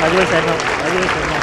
Rajesh Sharma, Rajesh Sharma.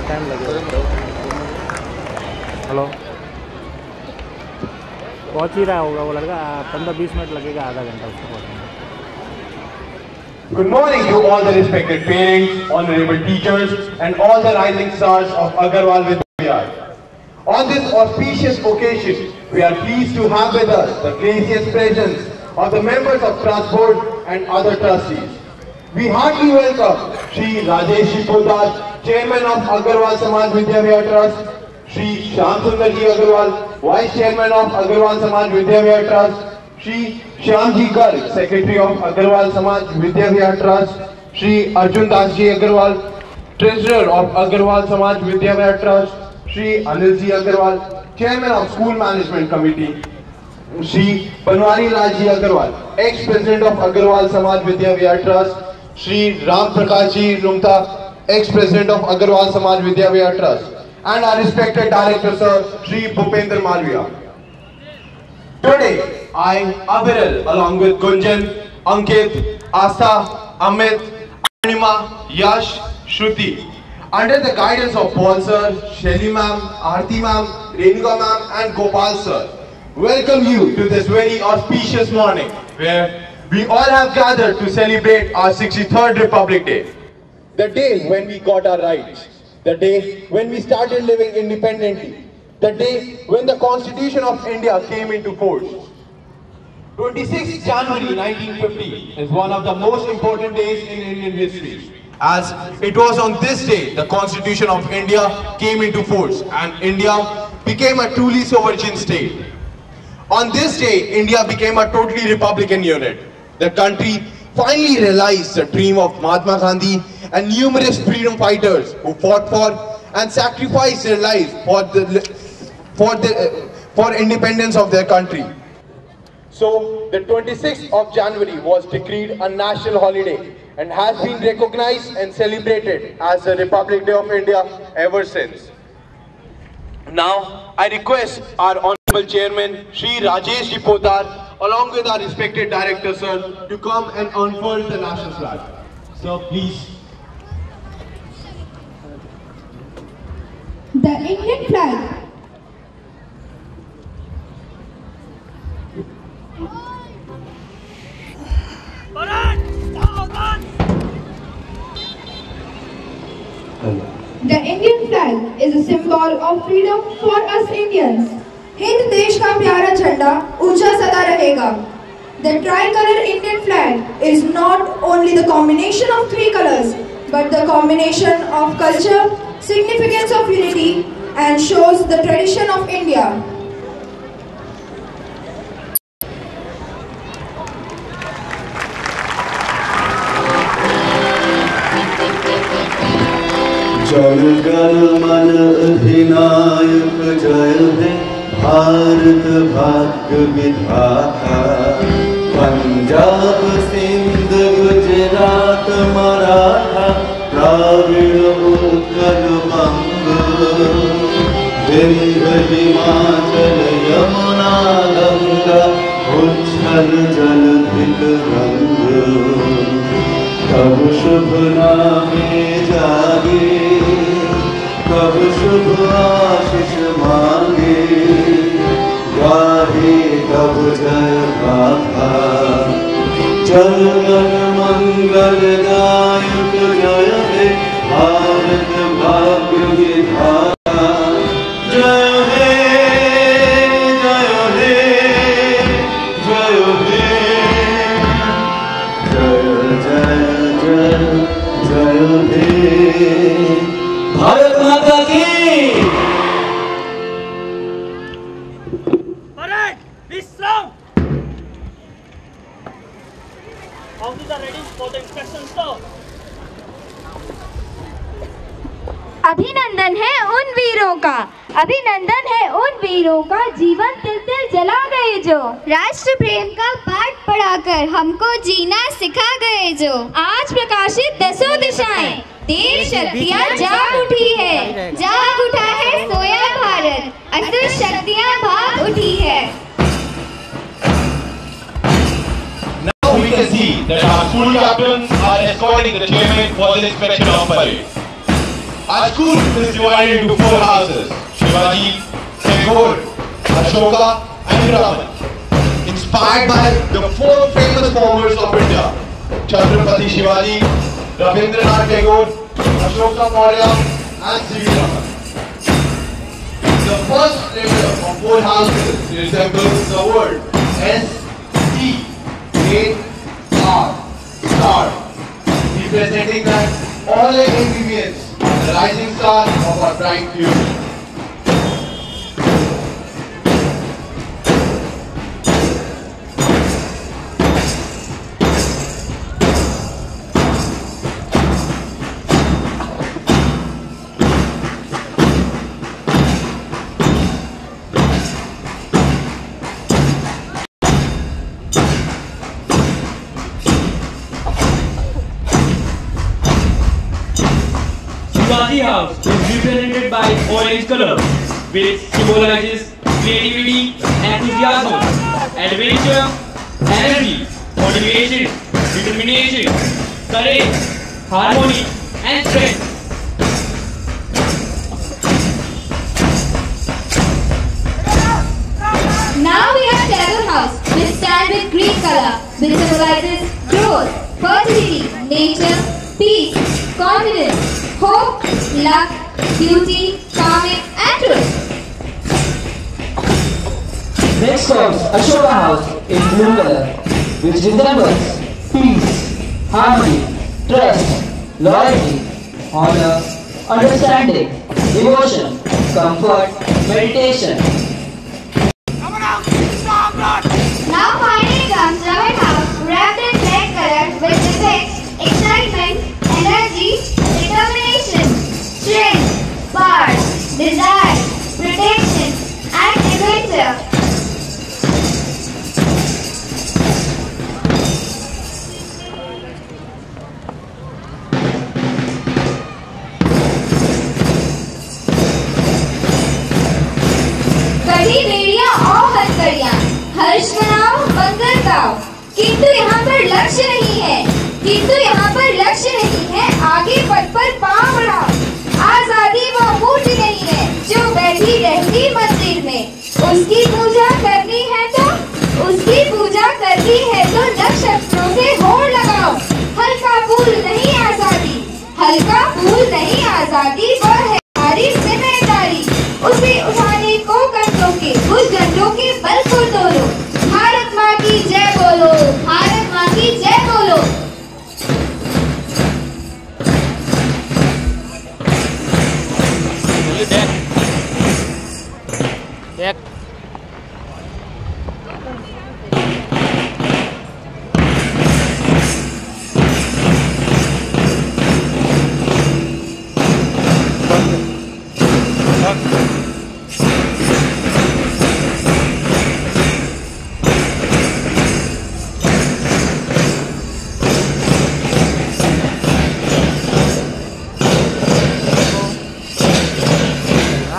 Time लगेगा। Hello, पहुंच ही रहा होगा वो लड़का, 15-20 मिनट लगेगा, आधा घंटा उसको पहुंचने। Good morning to all the respected parents, honorable teachers, and all the rising stars of Agarwal Vidyalaya. On this auspicious occasion, we are pleased to have with us the gracious presence of the members of Trust Board and other trustees. We heartily welcome Shri Rajesh Poddar, Chairman of Agarwal Samaj Vidya Vihar Trust, Shri Shyam Sundar Ji Agarwal, Vice Chairman of Agarwal Samaj Vidya Vihar Trust, Shri Shyam Ji Garg, Secretary of Agarwal Samaj Vidya Vihar Trust, Shri Arjun Das Ji Agarwal, Treasurer of Agarwal Samaj Vidya Vihar Trust, Shri Anil Ji Agarwal, Chairman of School Management Committee, Shri Banwari Lal Ji Agarwal, Ex-President of Agarwal Samaj Vidya Vihar Trust, Shri Ram Prakash Ji Lumta, Ex-President of Agarwal Samaj Vidya Vihar Trust, and our respected Director Sir, Shri Bhupendra Malviya. Today, I, Aviral, along with Gunjan, Ankit, Asta, Amit, Anima, Yash, Shruti, under the guidance of Paul Sir, Shelly Ma'am, Aarti Ma'am, Renuka Ma'am, and Gopal Sir, welcome you to this very auspicious morning, where we all have gathered to celebrate our 63rd Republic Day. The day when we got our rights, the day when we started living independently, the day when the Constitution of India came into force. 26th January 1950 is one of the most important days in Indian history, as it was on this day the Constitution of India came into force and India became a truly sovereign state. On this day, India became a totally republican unit. The country finally realized the dream of Mahatma Gandhi and numerous freedom fighters who fought for and sacrificed their lives for independence of their country. So, the 26th of January was decreed a national holiday and has been recognized and celebrated as the Republic Day of India ever since. Now, I request our Honorable Chairman, Shri Rajesh Poddar, along with our respected Director Sir, to come and unfurl the national flag. Sir, please. The Indian flag. The Indian flag is a symbol of freedom for us Indians. Hind देश का प्यारा झंडा ऊंचा सदा रहेगा. The tricolor Indian flag is not only the combination of three colors, but the combination of culture, significance of unity, and shows the tradition of India. Jana Gana मन अधिनायक जय है भारत भाग्य विधाता. पंजाब सिंध गुजरात मराठा द्राविड़ उत्कल बंग. विंध्य हिमाचल यमुना गंगा उच्छल जलधिक रंग. कब शुभ नामे जागे कब शुभ आशीष मांगे. गाहे कब जय गाथा जनगण मंगल दायक जय हे भारत भाग्य विधाता. जय हे जय हे जय हे जय जय जय हे. भारत माता की. अभिनंदन है उन वीरों का, अभिनंदन है उन वीरों का जीवन तिल तिल जला गए जो, राष्ट्र प्रेम का पाठ पढ़ाकर हमको जीना सिखा गए जो, आज प्रकाशित दसों दिशाएं, देश शक्तियाँ जाग उठी है, जाग उठा है सोया भारत, असुर शक्तियाँ भाग उठी है। Now we can see that our school captains are escorting the chairman for the inspection of parade. Our school is divided into 4 houses: Shivaji, Tagore, Ashoka and Raman. Inspired by the 4 famous founders of India: Chhatrapati Shivaji, Rabindranath Tagore, Ashoka Maurya and C.V. Raman. The first letter of 4 houses resembles the word S-T-A-R, star, representing that all the ingredients are the rising star of our bright future. Shivaji House is represented by orange color, which symbolizes creativity, enthusiasm, adventure, energy, motivation, determination, courage, harmony, and strength. Now we have Tagore House, which stands with green color, which symbolizes growth, fertility, nature, peace, confidence, hope, luck, beauty, calming, and truth. Next comes Ashoka House in blue color, which resembles peace, harmony, trust, loyalty, honor, understanding, devotion, comfort, meditation. Now finally comes Raman House, wrapped in red color, which depicts excitement, energy, determination, strength, power, desire, protection, and adventure. कड़ी बेड़ियां और हथकड़ियां, हर्ष मनाओ, मंगल गाओ, किंतु यहाँ पर लक्ष्य नहीं है, आगे पद पर पाँव बढ़ाओ। आजादी वो मूर्ति नहीं है जो बैठी रहती मंदिर में, उसकी पूजा करनी है तो लक्ष्य शस्त्रों से होड़ लगाओ। हल्का फूल नहीं आजादी, वो है हमारी जिम्मेदारी, उसे उठाने को कंधों के, उस झंडों के बल को तोड़ो। भारत माँ की जय बोलो, भारत माँ की जय बोलो।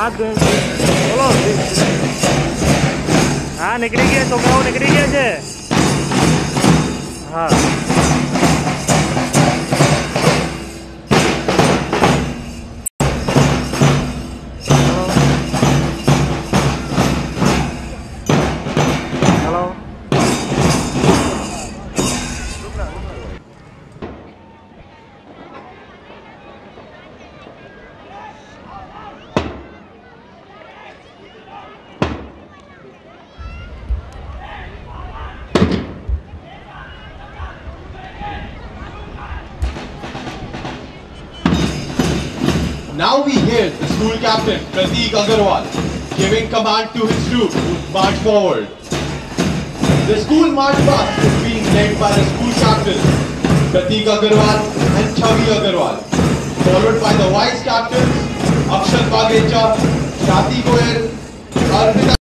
બોલો હા નીકળી ગયા છોકરાઓ નીકળી ગયા છે હા hello Now we hear the school captain Prateek Agarwal giving command to his troop to march forward. The school march past is being led by the school captain Prateek Agarwal and Chavi Agarwal, followed by the vice captains Akshat Bagrecha, Shati Goyal, Arpita